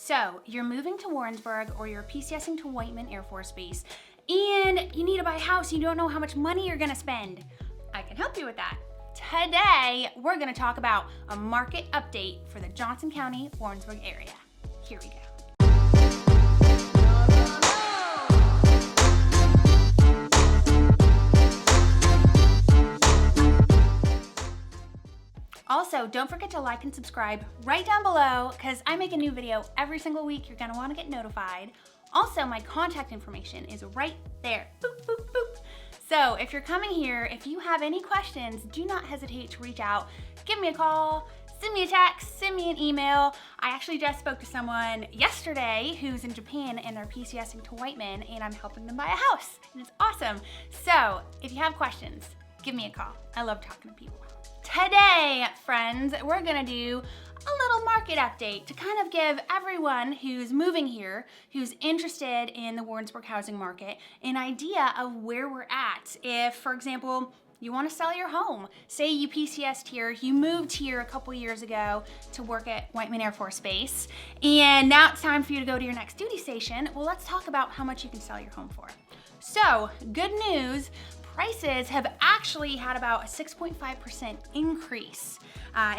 So you're moving to Warrensburg or you're PCSing to Whiteman Air Force Base and you need to buy a house and you don't know how much money you're gonna spend. I can help you with that. Today, we're gonna talk about a market update for the Johnson County, Warrensburg area. Here we go. Also, don't forget to like and subscribe right down below because I make a new video every single week. You're gonna wanna get notified. Also, my contact information is right there. Boop, boop, boop. So if you're coming here, if you have any questions, do not hesitate to reach out. Give me a call, send me a text, send me an email. I actually just spoke to someone yesterday who's in Japan and they're PCSing to Whiteman and I'm helping them buy a house and it's awesome. So if you have questions, give me a call. I love talking to people. Today, friends, we're gonna do a little market update to kind of give everyone who's moving here, who's interested in the Warrensburg housing market, an idea of where we're at. If, for example, you want to sell your home, say you PCS'd here, you moved here a couple years ago to work at Whiteman Air Force Base, and now it's time for you to go to your next duty station, well, let's talk about how much you can sell your home for. So, good news, prices have actually had about a 6.5% increase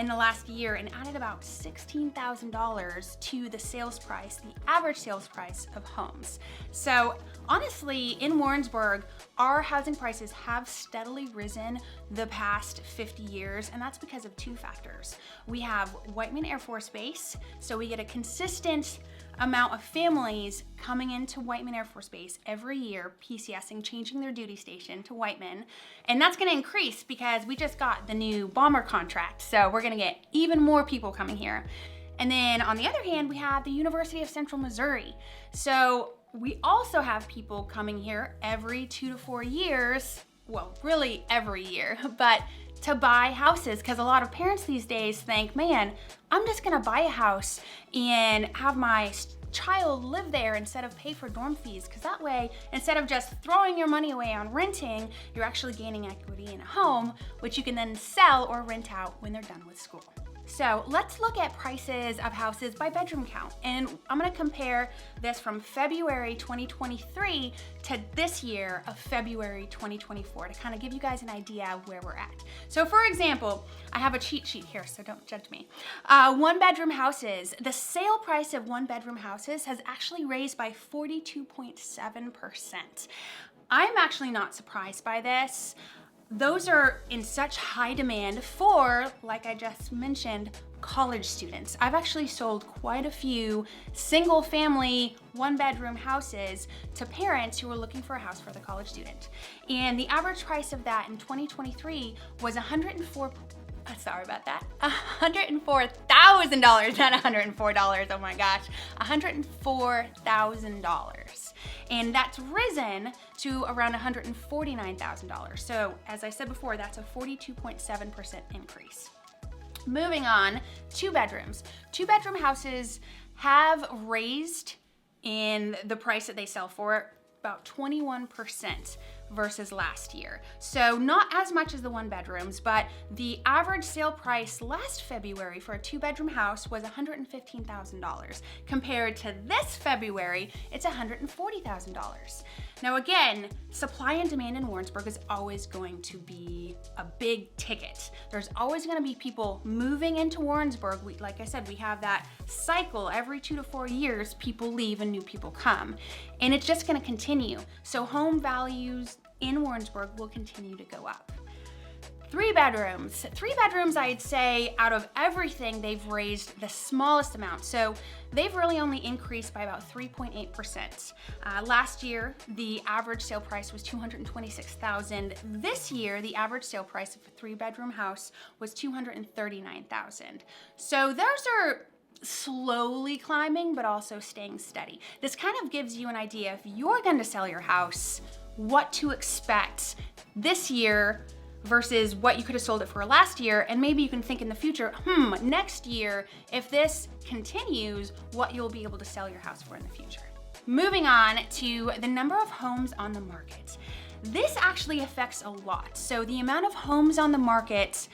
in the last year and added about $16,000 to the sales price, the average sales price of homes. So honestly, in Warrensburg, our housing prices have steadily risen the past 50 years, and that's because of two factors. We have Whiteman Air Force Base, so we get a consistent amount of families coming into Whiteman Air Force Base every year, PCSing, changing their duty station to Whiteman. And that's gonna increase because we just got the new bomber contract. So we're gonna get even more people coming here. And then on the other hand, we have the University of Central Missouri. So we also have people coming here every 2 to 4 years, well, really every year, but to buy houses, because a lot of parents these days think, man, I'm just gonna buy a house and have my child live there instead of pay for dorm fees, because that way, instead of just throwing your money away on renting, you're actually gaining equity in a home, which you can then sell or rent out when they're done with school. So let's look at prices of houses by bedroom count. And I'm gonna compare this from February 2023 to this year of February 2024 to kind of give you guys an idea of where we're at. So for example, I have a cheat sheet here, so don't judge me. One bedroom houses, the sale price of one bedroom houses has actually raised by 42.7%. I'm actually not surprised by this. Those are in such high demand for, like I just mentioned, college students. I've actually sold quite a few single family, one bedroom houses to parents who were looking for a house for the college student. And the average price of that in 2023 was $104,000, not $104, oh my gosh, $104,000. And that's risen to around $149,000. So as I said before, that's a 42.7% increase. Moving on, two bedrooms. Two bedroom houses have raised in the price that they sell for about 21% versus last year. So not as much as the one bedrooms, but the average sale price last February for a two bedroom house was $115,000. Compared to this February, it's $140,000. Now again, supply and demand in Warrensburg is always going to be a big ticket. There's always gonna be people moving into Warrensburg. Like I said, we have that cycle every 2 to 4 years, people leave and new people come. And it's just gonna continue. So home values in Warrensburg will continue to go up. Three bedrooms, I'd say out of everything, they've raised the smallest amount. So they've really only increased by about 3.8%. Last year, the average sale price was $226,000. This year, the average sale price of a 3-bedroom house was $239,000. So those are slowly climbing, but also staying steady. This kind of gives you an idea if you're going to sell your house, what to expect this year versus what you could have sold it for last year, and maybe you can think in the future, next year, if this continues, what you'll be able to sell your house for in the future. Moving on to the number of homes on the market. This actually affects a lot. So the amount of homes on the market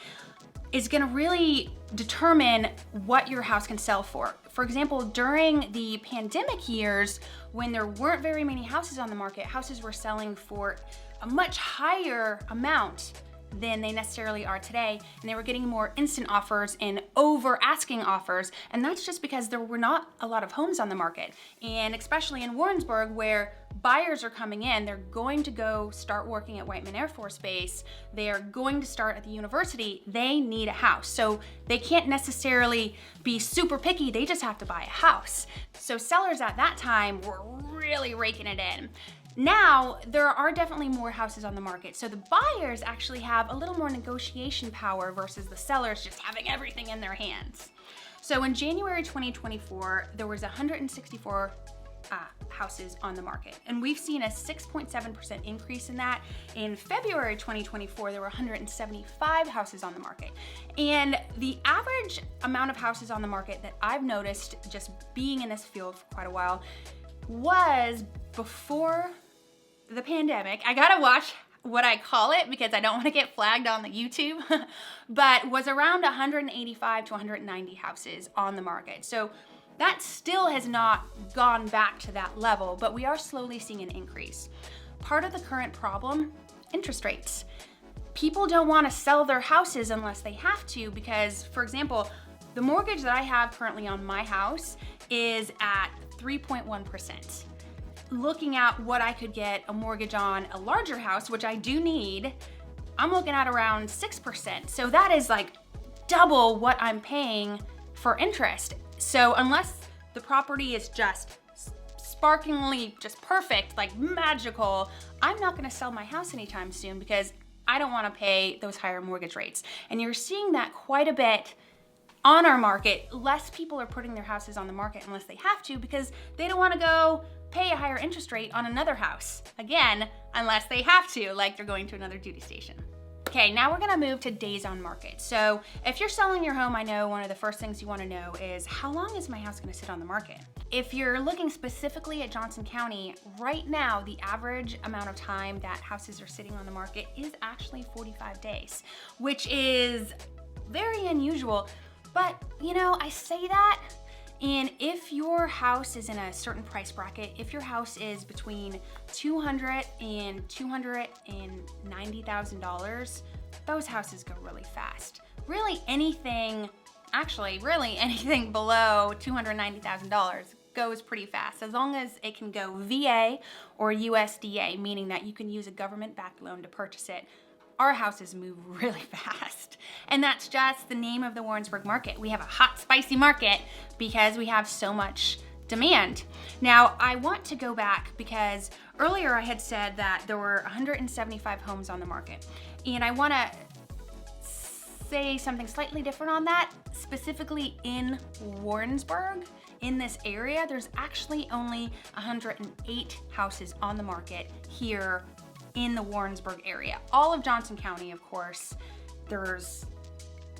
is gonna really determine what your house can sell for. For example, during the pandemic years, when there weren't very many houses on the market, houses were selling for a much higher amount than they necessarily are today, and they were getting more instant offers and over asking offers, and that's just because there were not a lot of homes on the market. And especially in Warrensburg, where buyers are coming in, they're going to go start working at Whiteman Air Force Base, they are going to start at the university, they need a house. So they can't necessarily be super picky, they just have to buy a house. So sellers at that time were really raking it in. Now, there are definitely more houses on the market, so the buyers actually have a little more negotiation power versus the sellers just having everything in their hands. So in January 2024, there was 164 houses on the market, and we've seen a 6.7% increase in that. In February 2024, there were 175 houses on the market. And the average amount of houses on the market that I've noticed just being in this field for quite a while was before the pandemic. I gotta watch what I call it because I don't want to get flagged on the YouTube, but was around 185 to 190 houses on the market. So that still has not gone back to that level, but we are slowly seeing an increase. Part of the current problem, interest rates. People don't want to sell their houses unless they have to because, for example, the mortgage that I have currently on my house is at 3.1%. Looking at what I could get a mortgage on a larger house, which I do need, I'm looking at around 6%. So that is like double what I'm paying for interest. So unless the property is just sparklingly just perfect, like magical, I'm not gonna sell my house anytime soon because I don't wanna pay those higher mortgage rates. And you're seeing that quite a bit on our market. Less people are putting their houses on the market unless they have to because they don't wanna go pay a higher interest rate on another house. Again, unless they have to, like they're going to another duty station. Okay, now we're gonna move to days on market. So if you're selling your home, I know one of the first things you wanna know is how long is my house gonna sit on the market? If you're looking specifically at Johnson County, right now, the average amount of time that houses are sitting on the market is actually 45 days, which is very unusual. But you know, I say that, and if your house is in a certain price bracket, if your house is between $200,000 and $290,000, those houses go really fast. Really anything below $290,000 goes pretty fast, as long as it can go VA or USDA, meaning that you can use a government-backed loan to purchase it. Our houses move really fast. And that's just the name of the Warrensburg market. We have a hot, spicy market because we have so much demand. Now, I want to go back because earlier I had said that there were 175 homes on the market. And I want to say something slightly different on that. Specifically in Warrensburg, in this area, there's actually only 108 houses on the market here in the Warrensburg area. All of Johnson County, of course, there's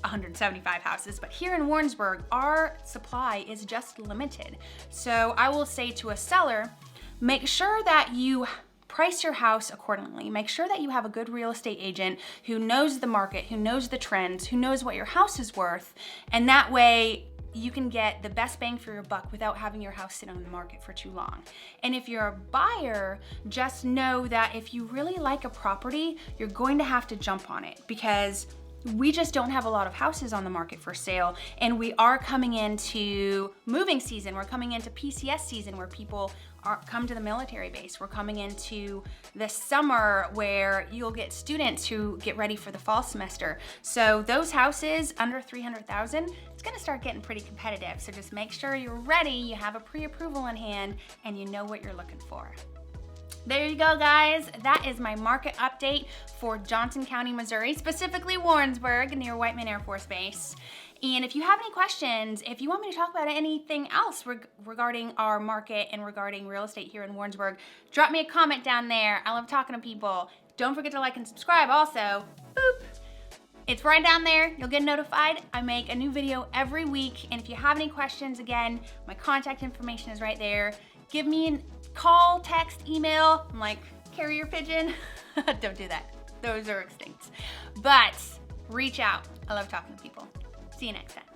175 houses, but here in Warrensburg, our supply is just limited. So I will say to a seller, make sure that you price your house accordingly. Make sure that you have a good real estate agent who knows the market, who knows the trends, who knows what your house is worth, and that way you can get the best bang for your buck without having your house sit on the market for too long. And if you're a buyer, just know that if you really like a property, you're going to have to jump on it because we just don't have a lot of houses on the market for sale, and we are coming into moving season. We're coming into PCS season where people come to the military base. We're coming into the summer where you'll get students who get ready for the fall semester. So those houses under 300,000, it's gonna start getting pretty competitive. So just make sure you're ready, you have a pre-approval in hand, and you know what you're looking for. There you go, guys. That is my market update for Johnson County, Missouri, specifically Warrensburg near Whiteman Air Force Base. And if you have any questions, if you want me to talk about anything else regarding our market and regarding real estate here in Warrensburg, drop me a comment down there. I love talking to people. Don't forget to like and subscribe also. Boop. It's right down there. You'll get notified. I make a new video every week. And if you have any questions, again, my contact information is right there. Give me a call, text, email. I'm like carrier pigeon. Don't do that. Those are extinct. But reach out. I love talking to people. See you next time.